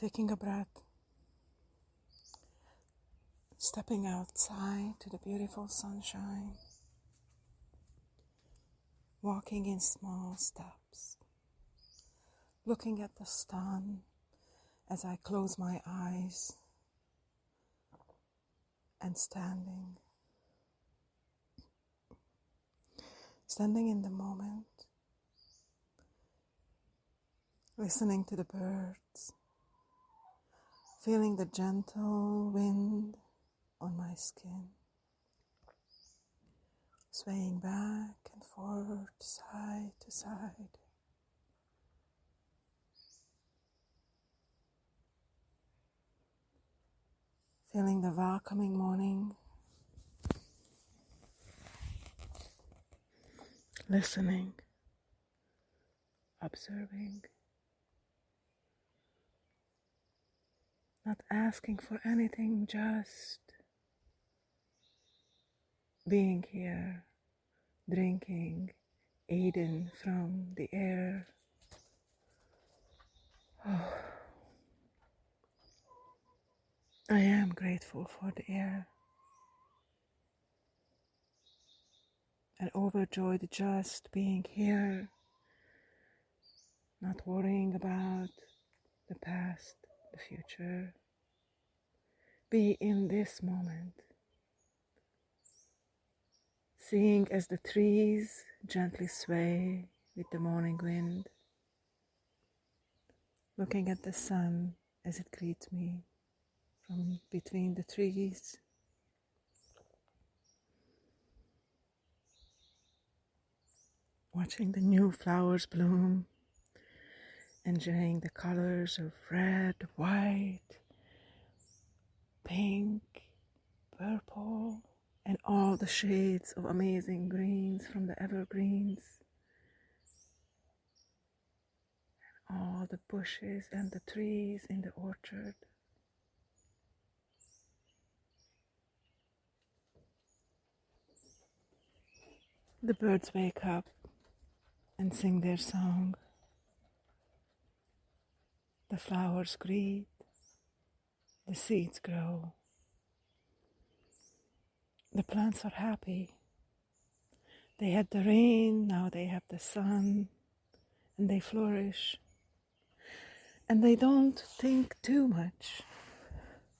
taking a breath, stepping outside to the beautiful sunshine, walking in small steps, looking at the sun as I close my eyes, and standing in the moment, listening to the birds, feeling the gentle wind on my skin, swaying back and forward, side to side. Feeling the welcoming morning, listening, observing, not asking for anything, just being here, drinking, eating from the air. Oh, I am grateful for the air and overjoyed just being here, not worrying about the past, the future. Be in this moment, seeing as the trees gently sway with the morning wind, looking at the sun as it greets me from between the trees. Watching the new flowers bloom, enjoying the colors of red, white, pink, purple, and all the shades of amazing greens from the evergreens, and all the bushes and the trees in the orchard. The birds wake up and sing their song. The flowers greet, the seeds grow. The plants are happy. They had the rain, now they have the sun, and they flourish. And they don't think too much.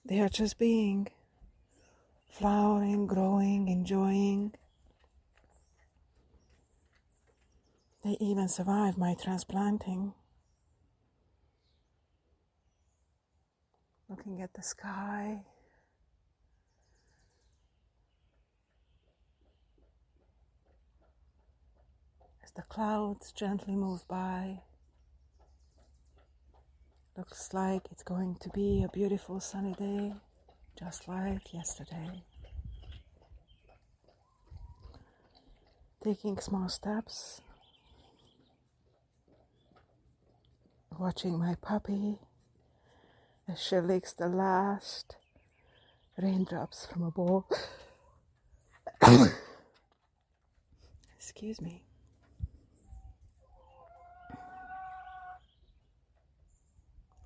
They are just being, flowering, growing, enjoying. They even survived my transplanting. Looking at the sky, as the clouds gently move by. Looks like it's going to be a beautiful sunny day, just like yesterday. Taking small steps, watching my puppy as she licks the last raindrops from a bowl. Excuse me.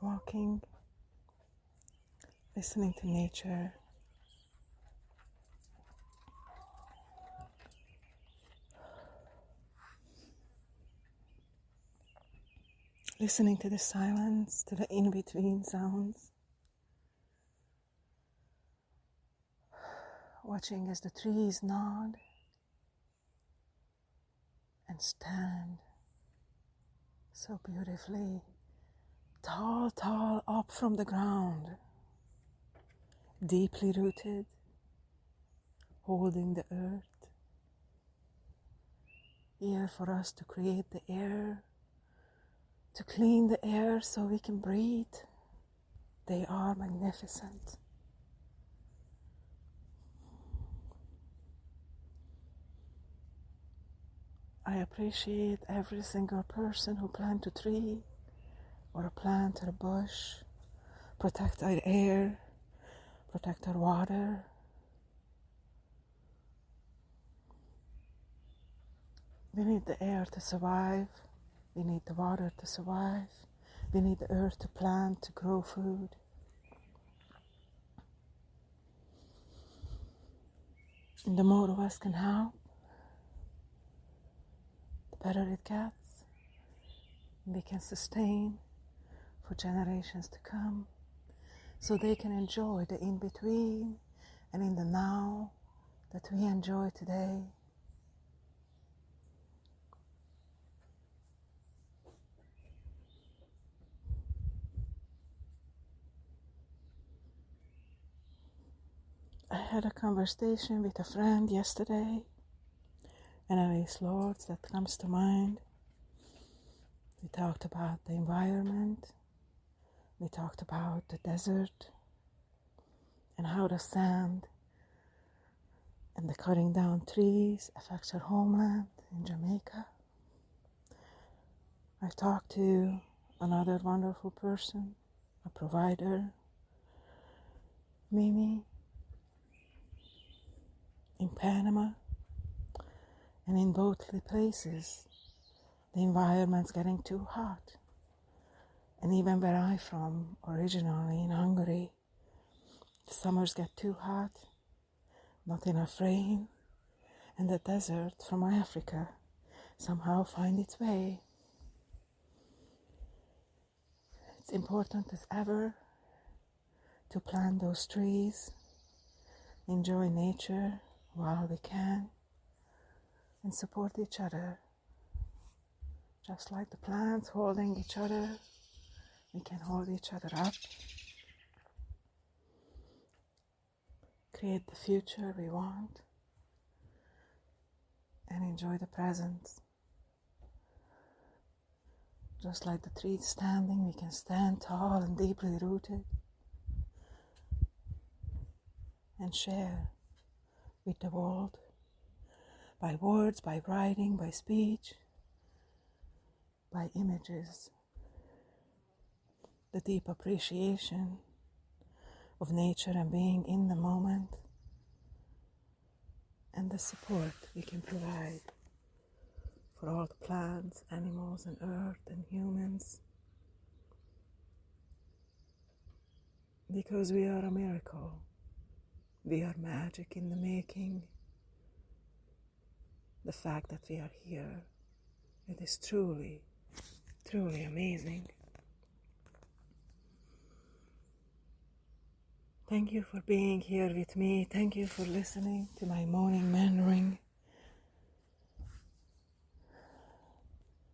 Walking, listening to nature. Listening to the silence, to the in-between sounds. Watching as the trees nod and stand so beautifully, tall up from the ground, deeply rooted, holding the earth, here for us to create the air, to clean the air so we can breathe. They are magnificent. I appreciate every single person who plant a tree or a plant or a bush, protect our air, protect our water. We need the air to survive. We need the water to survive. We need the earth to plant, to grow food. And the more of us can help, the better it gets. And we can sustain for generations to come, so they can enjoy the in-between and in the now that we enjoy today. I had a conversation with a friend yesterday, and a race lords that comes to mind. We talked about the environment, we talked about the desert, and how the sand and the cutting down trees affects our homeland in Jamaica. I've talked to another wonderful person, a provider, Mimi, in Panama, and in both the places the environment's getting too hot. And even where I'm from, originally in Hungary, the summers get too hot, not enough rain, and the desert from Africa somehow find its way. It's important as ever to plant those trees, enjoy nature while we can, and support each other. Just like the plants holding each other, we can hold each other up, create the future we want, and enjoy the present. Just like the trees standing, we can stand tall and deeply rooted and share with the world by words, by writing, by speech, by images, the deep appreciation of nature and being in the moment, and the support we can provide for all the plants, animals, and earth, and humans. Because we are a miracle. We are magic in the making. The fact that we are here, it is truly, truly amazing. Thank you for being here with me. Thank you for listening to my morning meandering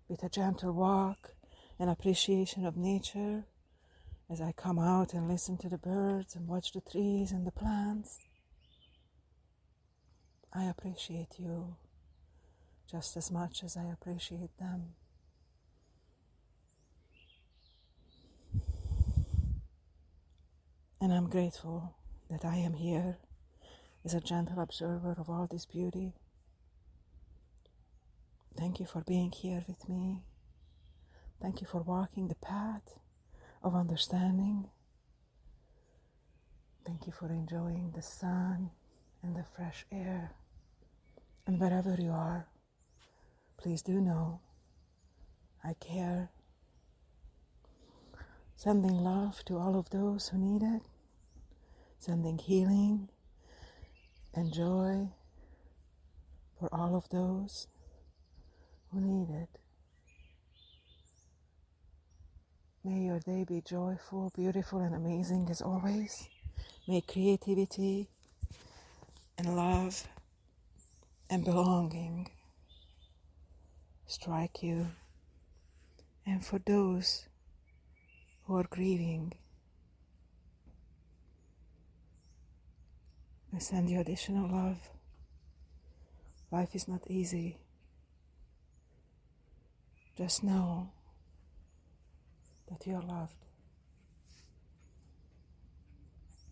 with a gentle walk and appreciation of nature as I come out and listen to the birds and watch the trees and the plants. I appreciate you just as much as I appreciate them. And I'm grateful that I am here as a gentle observer of all this beauty. Thank you for being here with me. Thank you for walking the path of understanding. Thank you for enjoying the sun and the fresh air. And wherever you are, please do know I care. Sending love to all of those who need it. Sending healing and joy for all of those who need it. May your day be joyful, beautiful, and amazing as always. May creativity and love and belonging strike you. And for those who are grieving, I send you additional love. Life is not easy. Just know that you are loved.